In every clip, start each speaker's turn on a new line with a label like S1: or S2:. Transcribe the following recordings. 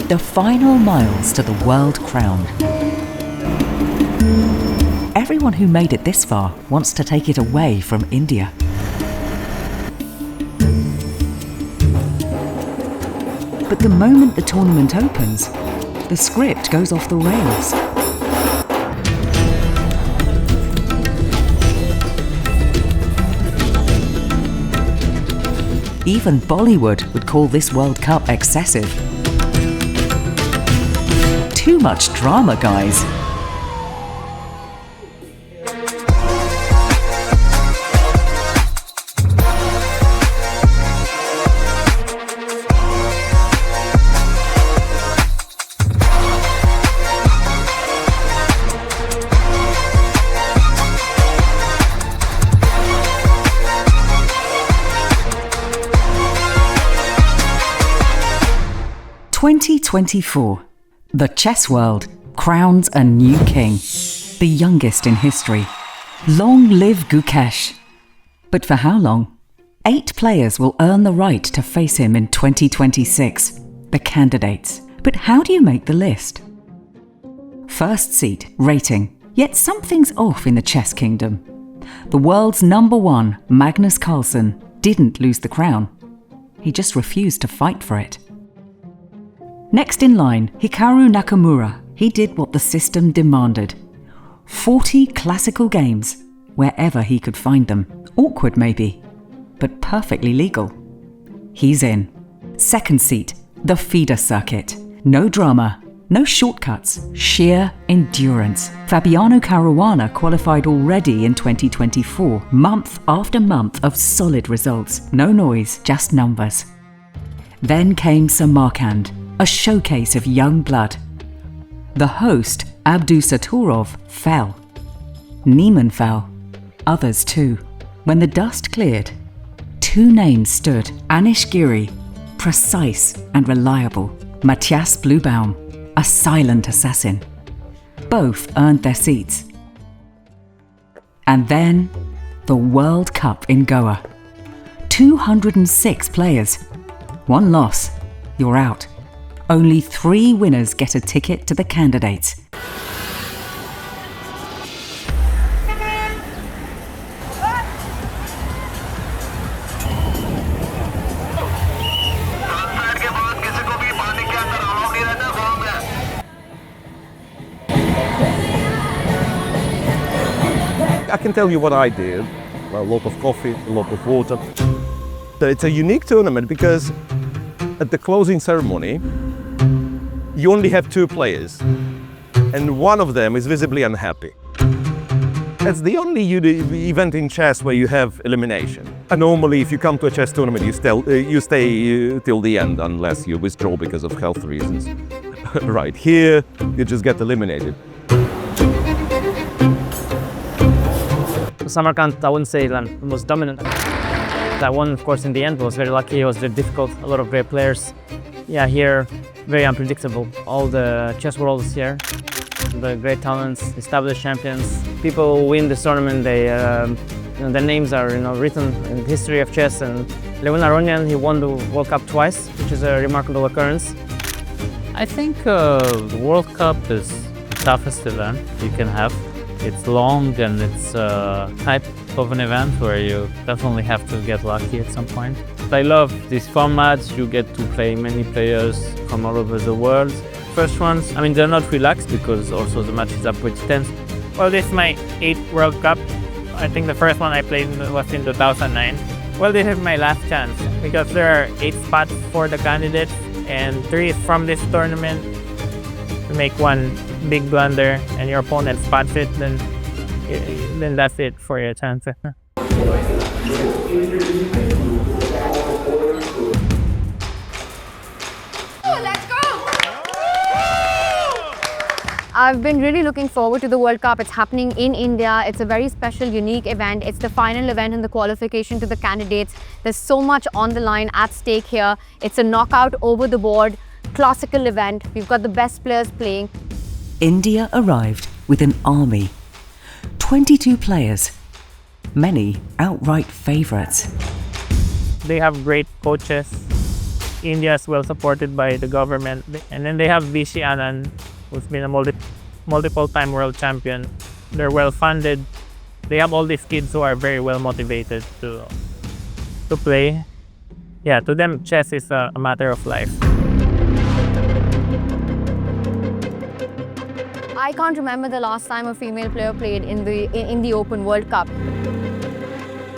S1: The final miles to the world crown. Everyone who made it this far wants to take it away from India. But the moment the tournament opens, the script goes off the rails. Even Bollywood would call this World Cup excessive. Too much drama, guys. "2024. The chess world crowns a new king, the youngest in history. Long live Gukesh. But for how long? 8 players will earn the right to face him in 2026, the candidates. But how do you make the list? First seed, rating. Yet something's off in the chess kingdom. The world's #1, Magnus Carlsen, didn't lose the crown. He just refused to fight for it. Next in line, Hikaru Nakamura. He did what the system demanded. 40 classical games, wherever he could find them. Awkward maybe, but perfectly legal. He's in. Second seat, the feeder circuit. No drama, no shortcuts, sheer endurance. Fabiano Caruana qualified already in 2024, month after month of solid results. No noise, just numbers. Then came Samarkand, a showcase of young blood. The host, Abdusatorov, fell. Niemann fell. Others too. When the dust cleared, 2 names stood. Anish Giri, precise and reliable. Matthias Bluebaum, a silent assassin. Both earned their seats. And then, the World Cup in Goa. 206 players. 1 loss, you're out. Only 3 winners get a ticket to the candidates.
S2: I can tell you what I did. A lot of coffee, a lot of water. So it's a unique tournament because at the closing ceremony, you only have 2 players, and one of them is visibly unhappy. It's the only event in chess where you have elimination. And normally, if you come to a chess tournament, you stay till the end unless you withdraw because of health reasons. Right here, you just get eliminated.
S3: Samarkand, I wouldn't say the most dominant. That one, of course, in the end was very lucky. It was very difficult. A lot of great players. Yeah, here, very unpredictable. All the chess world is here. The great talents, established champions. People who win this tournament, their names are written in the history of chess. And Levon Aronian, he won the World Cup twice, which is a remarkable occurrence.
S4: I think the World Cup is the toughest event you can have. It's long and it's a type of an event where you definitely have to get lucky at some point. I love these formats. You get to play many players from all over the world. First ones, I mean, they're not relaxed because also the matches are pretty tense.
S3: Well, this is my 8th World Cup. I think the first one I played was in 2009. Well, this is my last chance because there are 8 spots for the candidates and 3 is from this tournament. You make one big blunder and your opponent spots it, then that's it for your chance.
S5: I've been really looking forward to the World Cup. It's happening in India. It's a very special, unique event. It's the final event in the qualification to the candidates. There's so much on the line at stake here. It's a knockout over the board, classical event. We've got the best players playing.
S1: India arrived with an army. 22 players, many outright favourites.
S3: They have great coaches. India is well supported by the government. And then they have Viswanathan Anand, who's been a multiple-time world champion. They're well funded. They have all these kids who are very well motivated to play. Yeah, to them, chess is a matter of life.
S5: I can't remember the last time a female player played in the Open World Cup.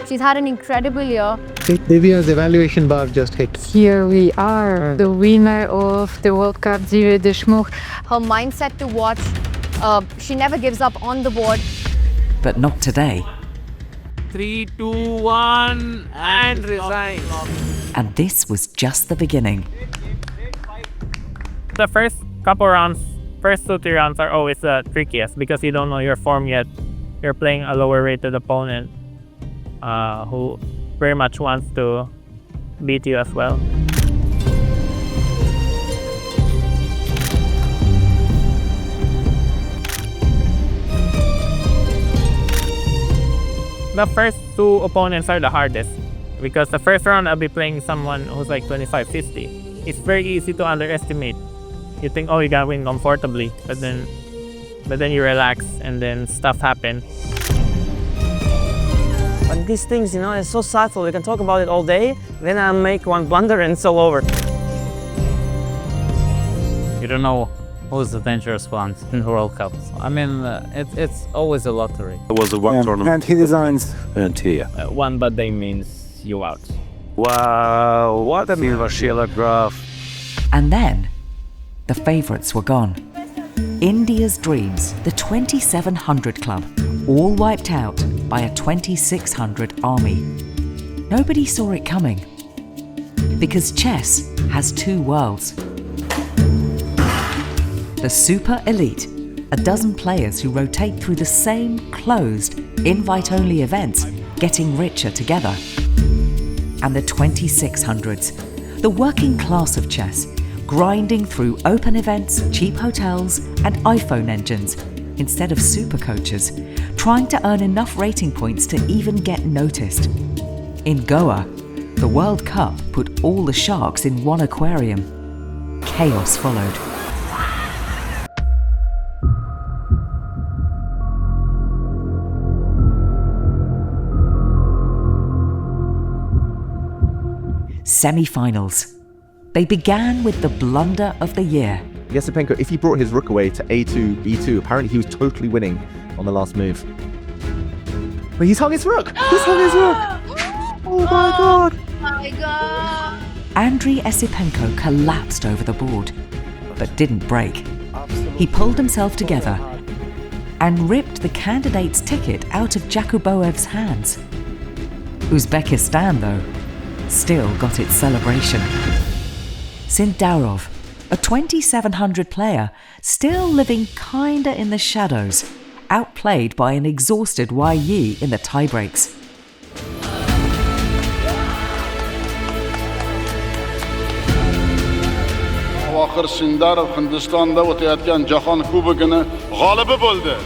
S5: She's had an incredible year.
S6: Divya's evaluation bar just hit.
S7: Here we are, the winner of the World Cup, Divya Deshmukh.
S5: Her mindset to watch, she never gives up on the board.
S1: But not today.
S4: 3, 2, 1, and resign.
S1: And this was just the beginning.
S3: The first couple rounds, first 2-3 rounds are always the trickiest because you don't know your form yet. You're playing a lower rated opponent who very much wants to beat you as well. The first two opponents are the hardest because the first round I'll be playing someone who's like 25-50. It's very easy to underestimate. You think, oh, you gotta win comfortably, but then you relax and then stuff happens.
S8: But these things, you know, it's so subtle. We can talk about it all day. Then I'll make one blunder and it's all over.
S4: You don't know who's the dangerous ones in the World Cup. I mean, it's always a lottery.
S9: It was a one tournament.
S6: And he resigns.
S9: And here.
S10: One bad day means you out.
S9: Wow, what a silver Sheila graph.
S1: And then, the favourites were gone. India's dreams, the 2700 club, all wiped out by a 2600 army. Nobody saw it coming. Because chess has two worlds. The super elite, a dozen players who rotate through the same closed, invite-only events, getting richer together. And the 2600s, the working class of chess, grinding through open events, cheap hotels, and iPhone engines, instead of super coaches, trying to earn enough rating points to even get noticed. In Goa, the World Cup put all the sharks in one aquarium. Chaos followed. Semifinals. They began with the blunder of the year.
S2: Yasipenko, if he brought his rook away to A2, B2, apparently he was totally winning on the last move. But he's hung his rook! He's hung his rook! Oh my god!
S1: Andriy Yasipenko collapsed over the board, but didn't break. He pulled himself together and ripped the candidate's ticket out of Jakuboev's hands. Uzbekistan, though, still got its celebration. Sindarov, a 2700 player, still living kinda in the shadows, outplayed by an exhausted Yi in the tiebreaks.
S11: Oxir Sindarov Hindistonda o'tayotgan Jahon Kubogini g'olibi bo'ldi.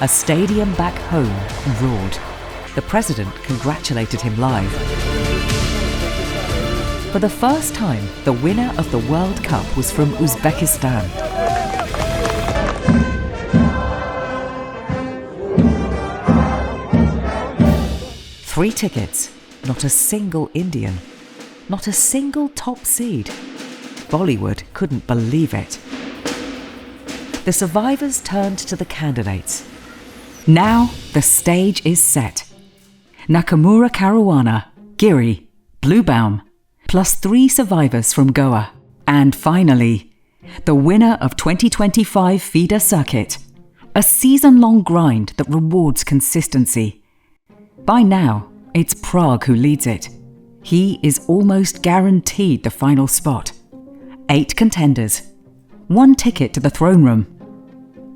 S1: A stadium back home roared. The president congratulated him live. For the first time, the winner of the World Cup was from Uzbekistan. Three tickets, not a single Indian, not a single top seed. Bollywood couldn't believe it. The survivors turned to the candidates. Now the stage is set. Nakamura Caruana, Giri, Bluebaum, plus 3 survivors from Goa. And finally, the winner of 2025 FIDE circuit, a season-long grind that rewards consistency. By now, it's Prague who leads it. He is almost guaranteed the final spot. 8 contenders, 1 ticket to the throne room.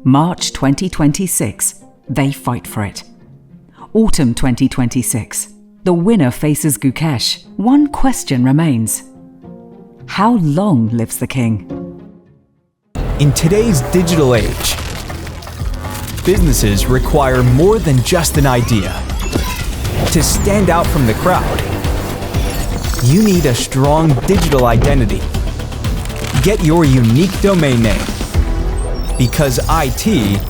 S1: March 2026, they fight for it. Autumn 2026, the winner faces Gukesh. One question remains. How long lives the king?
S12: In today's digital age, businesses require more than just an idea. To stand out from the crowd, you need a strong digital identity. Get your unique domain name, because IT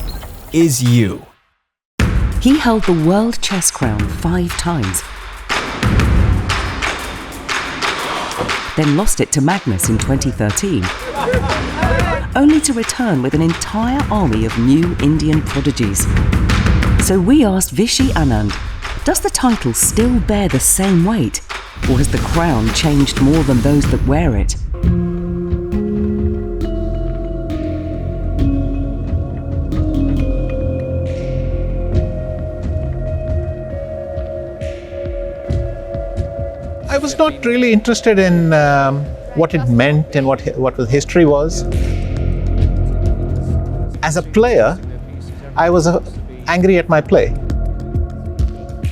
S12: is you.
S1: He held the world chess crown 5 times, then lost it to Magnus in 2013, only to return with an entire army of new Indian prodigies. So we asked Vishy Anand, does the title still bear the same weight, or has the crown changed more than those that wear it?
S6: I was not really interested in what it meant and what the history was. As a player, I was angry at my play.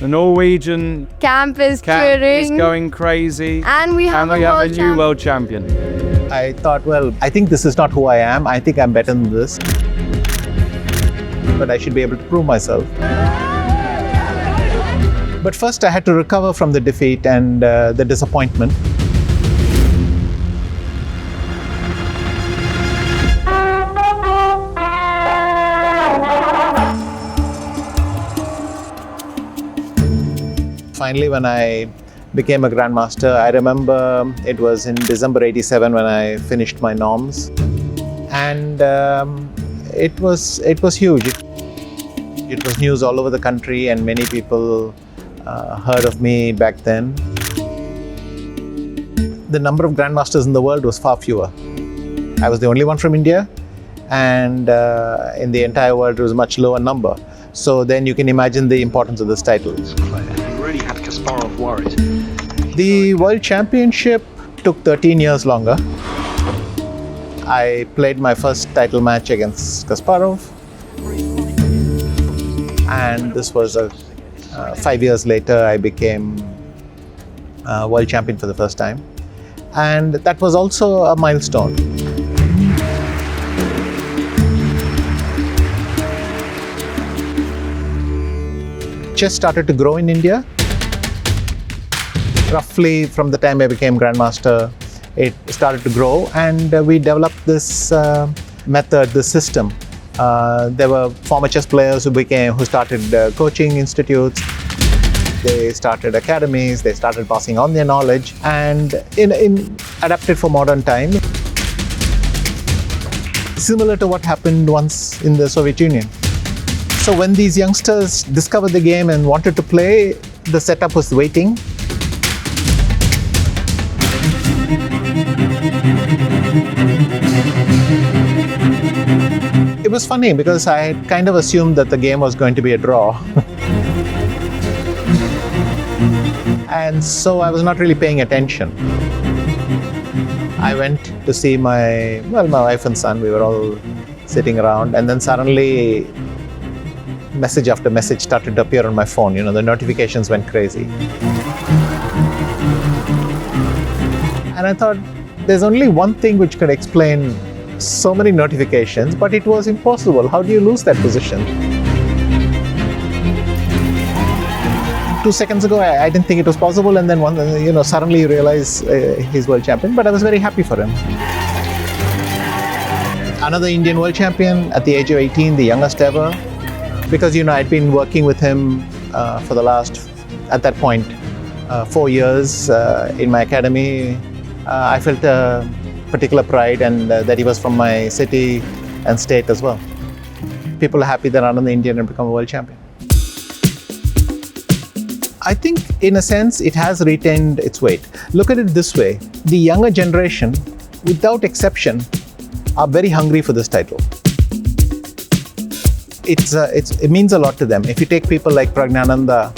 S9: The Norwegian
S5: Camp is
S9: camp is
S5: cheering.
S9: going crazy.
S5: And we have
S9: a new world champion.
S6: I thought, well, I think this is not who I am. I think I'm better than this. But I should be able to prove myself. But first I had to recover from the defeat and the disappointment. Finally, when I became a grandmaster, I remember it was in December '87 when I finished my norms, and it was huge. It was news all over the country, and many people heard of me back then. The number of grandmasters in the world was far fewer. I was the only one from India, and in the entire world it was a much lower number. So then you can imagine the importance of this title.
S13: Really had Kasparov worried.
S6: The World Championship took 13 years longer. I played my first title match against Kasparov, and this was 5 years later I became world champion for the first time, and that was also a milestone. Chess started to grow in India. Roughly from the time I became grandmaster, it started to grow, and we developed this method, this system. There were former chess players who started coaching institutes. They started academies. They started passing on their knowledge, and adapted for modern times. Similar to what happened once in the Soviet Union. So when these youngsters discovered the game and wanted to play, the setup was waiting. It was funny because I had kind of assumed that the game was going to be a draw. And so I was not really paying attention. I went to see my wife and son. We were all sitting around, and then suddenly message after message started to appear on my phone. The notifications went crazy. And I thought, there's only one thing which could explain so many notifications, but it was impossible. How do you lose that position? 2 seconds ago, I didn't think it was possible, and then suddenly you realize he's world champion. But I was very happy for him. Another Indian world champion at the age of 18, the youngest ever, because I'd been working with him for the last, at that point, 4 years in my academy. I felt a particular pride, and that he was from my city and state as well. People are happy that another Indian had become a world champion. I think, in a sense, it has retained its weight. Look at it this way. The younger generation, without exception, are very hungry for this title. It means a lot to them. If you take people like Pragnananda,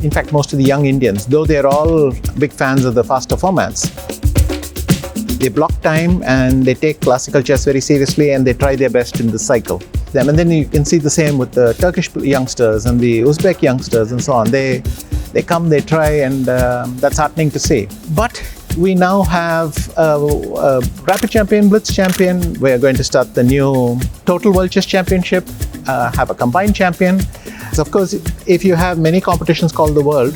S6: in fact, most of the young Indians, though they're all big fans of the faster formats, they block time and they take classical chess very seriously, and they try their best in this cycle. And then you can see the same with the Turkish youngsters and the Uzbek youngsters and so on. They come, they try, and that's heartening to see. But we now have a Rapid Champion, Blitz Champion. We are going to start the new Total World Chess Championship, have a combined champion. So of course, if you have many competitions called the world,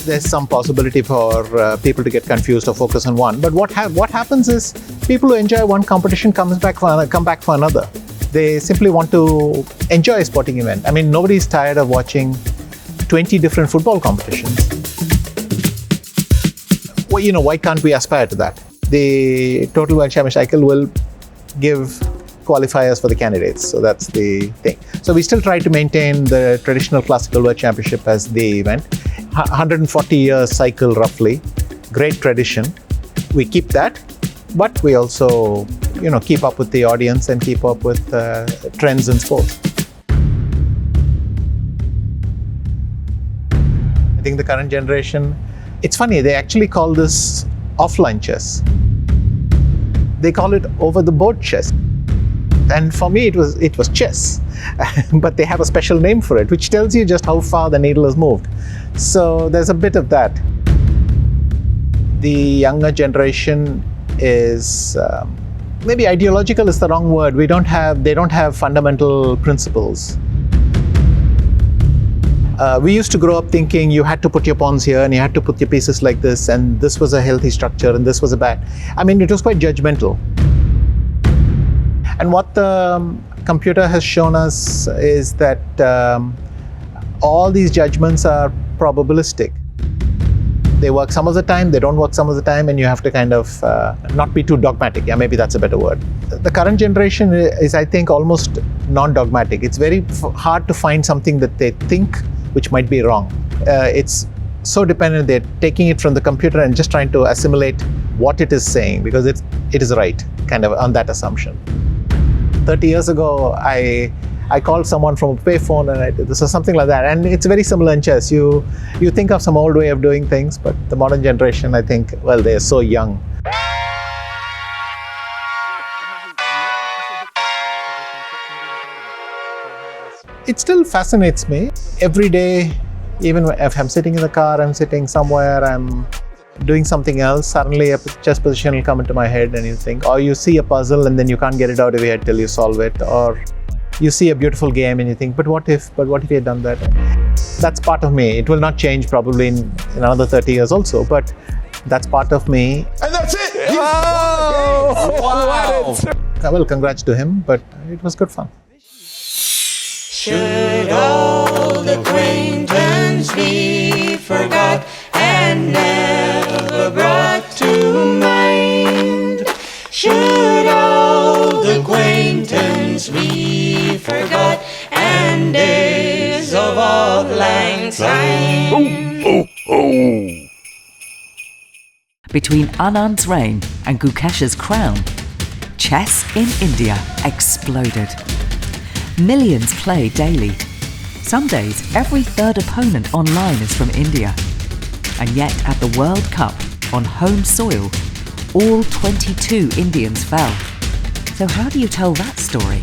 S6: there's some possibility for people to get confused or focus on one. But what happens is people who enjoy one competition come back for another. They simply want to enjoy a sporting event. I mean, nobody's tired of watching 20 different football competitions. Well, why can't we aspire to that? The Total World Championship cycle will give qualifiers for the candidates. So that's the thing. So we still try to maintain the traditional Classical World Championship as the event. 140 year cycle roughly, great tradition. We keep that, but we also, keep up with the audience and keep up with trends in sports. I think the current generation, it's funny, they actually call this offline chess. They call it over-the-board chess. And for me, it was chess, but they have a special name for it, which tells you just how far the needle has moved. So there's a bit of that. The younger generation is maybe ideological is the wrong word. They don't have fundamental principles. We used to grow up thinking you had to put your pawns here and you had to put your pieces like this, and this was a healthy structure and this was a bad. I mean, it was quite judgmental. And what the computer has shown us is that all these judgments are probabilistic. They work some of the time, they don't work some of the time, and you have to kind of not be too dogmatic. Yeah, maybe that's a better word. The current generation is, I think, almost non-dogmatic. It's very hard to find something that they think which might be wrong. It's so dependent, they're taking it from the computer and just trying to assimilate what it is saying because it is right, kind of on that assumption. 30 years ago, I called someone from a payphone and this was something like that. And it's very similar in chess. You think of some old way of doing things, but the modern generation, I think, well, they're so young. It still fascinates me. Every day, even if I'm sitting in the car, I'm sitting somewhere, I'm doing something else, suddenly a chess position will come into my head and you think, or you see a puzzle and then you can't get it out of your head till you solve it, or you see a beautiful game and you think, but what if you had done that? That's part of me. It will not change probably in another 30 years also, but that's part of me.
S14: And that's it!
S6: Oh!
S14: Wow!
S6: Well, congrats to him, but it was good fun.
S15: Should old acquaintance be forgot and never brought to mind? Should old acquaintance be forgot and days of old lang syne?
S1: Between Anand's reign and Gukesh's crown, chess in India exploded. Millions play daily. Some days, every third opponent online is from India. And yet, at the World Cup, on home soil, all 22 Indians fell. So how do you tell that story?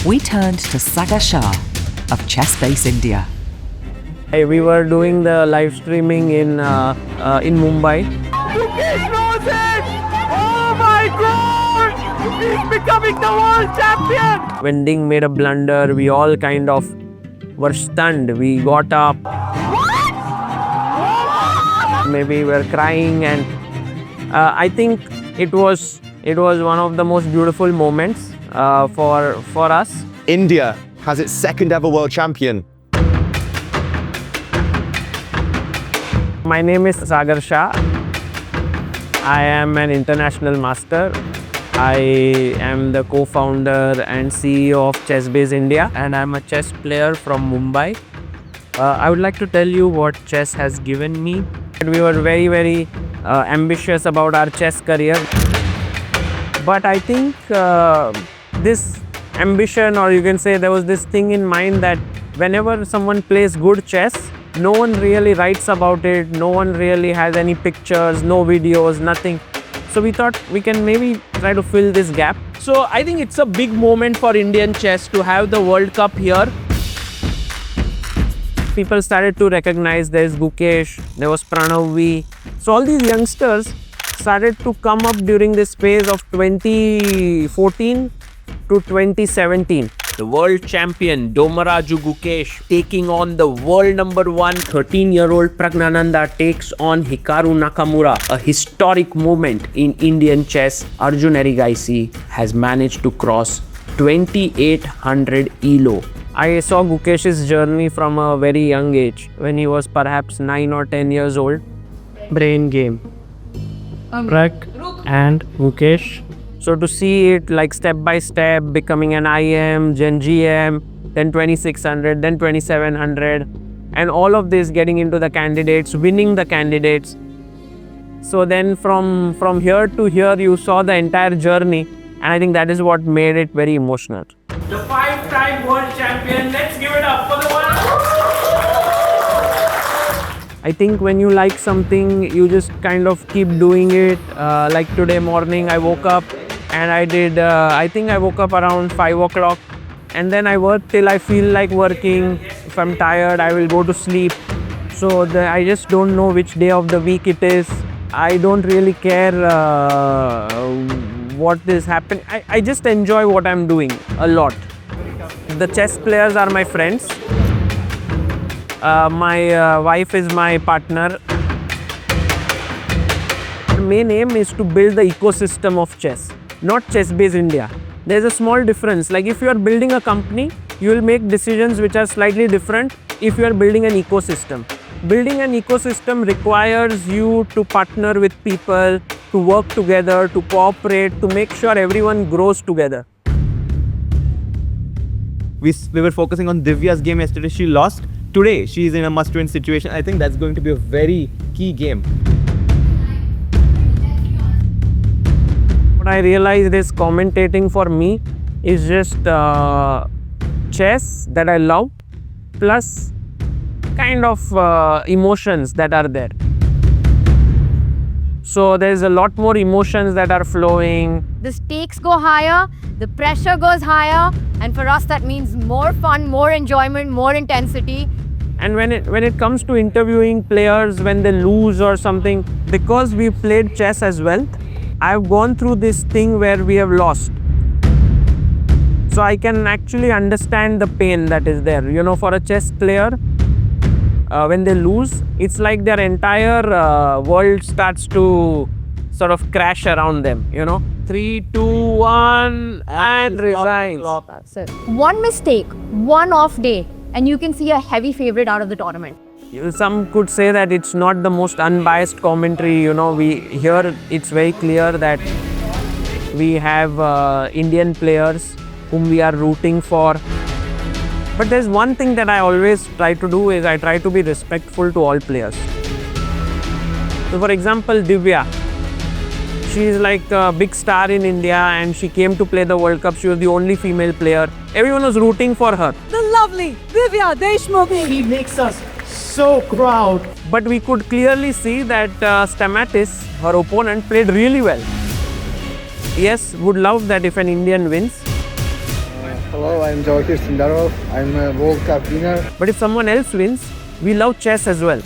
S1: We turned to Sagar Shah of ChessBase India.
S3: Hey, we were doing the live streaming in Mumbai.
S15: Gukesh knows it! Oh my God! He's becoming the world champion!
S3: When Ding made a blunder, we all kind of were stunned. We got up.
S15: What?
S3: Maybe we were crying, and I think it was one of the most beautiful moments for us.
S14: India has its second ever world champion.
S3: My name is Sagar Shah. I am an international master. I am the co-founder and CEO of ChessBase India, and I'm a chess player from Mumbai. I would like to tell you what chess has given me. We were very, very ambitious about our chess career. But I think this ambition, or you can say there was this thing in mind that whenever someone plays good chess, no one really writes about it, no one really has any pictures, no videos, nothing. So we thought we can maybe try to fill this gap. So I think it's a big moment for Indian chess to have the World Cup here. People started to recognize there's Gukesh, there was Pranav. So all these youngsters started to come up during this phase of 2014 to 2017.
S10: The world champion Domaraju Gukesh taking on the world number 1 13-year-old Pragnananda takes on Hikaru Nakamura. A historic moment in Indian chess. Arjun Erigaisi has managed to cross 2800 ELO.
S3: I saw Gukesh's journey from a very young age, when he was perhaps 9 or 10 years old. Brain game. Prag and Gukesh. So to see it like step by step, becoming an IM, then GM, then 2600, then 2700, and all of this getting into the candidates, winning the candidates. So then from here to here, you saw the entire journey, and I think that is what made it very emotional.
S15: The 5-time world champion, let's give it up for the one.
S3: I think when you like something, you just kind of keep doing it. Like today morning, I woke up and I did, I think I woke up around 5 o'clock, and then I work till I feel like working. If I'm tired, I will go to sleep. So I just don't know which day of the week it is. I don't really care what is happening. I just enjoy what I'm doing a lot. The chess players are my friends. My wife is my partner. The main aim is to build the ecosystem of chess, not ChessBase India. There's a small difference. Like if you are building a company, you will make decisions which are slightly different if you are building an ecosystem. Building an ecosystem requires you to partner with people, to work together, to cooperate, to make sure everyone grows together.
S16: We were focusing on Divya's game yesterday. She lost. Today, she is in a must-win situation. I think that's going to be a very key game.
S3: What I realized is commentating for me is just chess that I love, plus kind of emotions that are there. So there's a lot more emotions that are flowing.
S5: The stakes go higher, the pressure goes higher, and for us that means more fun, more enjoyment, more intensity.
S3: And when it comes to interviewing players when they lose or something, because we played chess as well, I've gone through this thing where we have lost. So I can actually understand the pain that is there. You know, for a chess player, when they lose, it's like their entire world starts to sort of crash around them, you know. 3, 2, 1, and resigns.
S5: That's it. One mistake, one off day, and you can see a heavy favorite out of the tournament.
S3: Some could say that it's not the most unbiased commentary, you know. Here it's very clear that we have Indian players whom we are rooting for. But there's one thing that I always try to do is I try to be respectful to all players. So for example, Divya, she is like a big star in India and she came to play the World Cup. She was the only female player. Everyone was rooting for her.
S15: The lovely Divya Deshmukh. He makes us so proud.
S3: But we could clearly see that Stamatis, her opponent, played really well. Yes, would love that if an Indian wins.
S17: Hello, I'm Gukesh. I'm a World Cup winner.
S3: But if someone else wins, we love chess as well.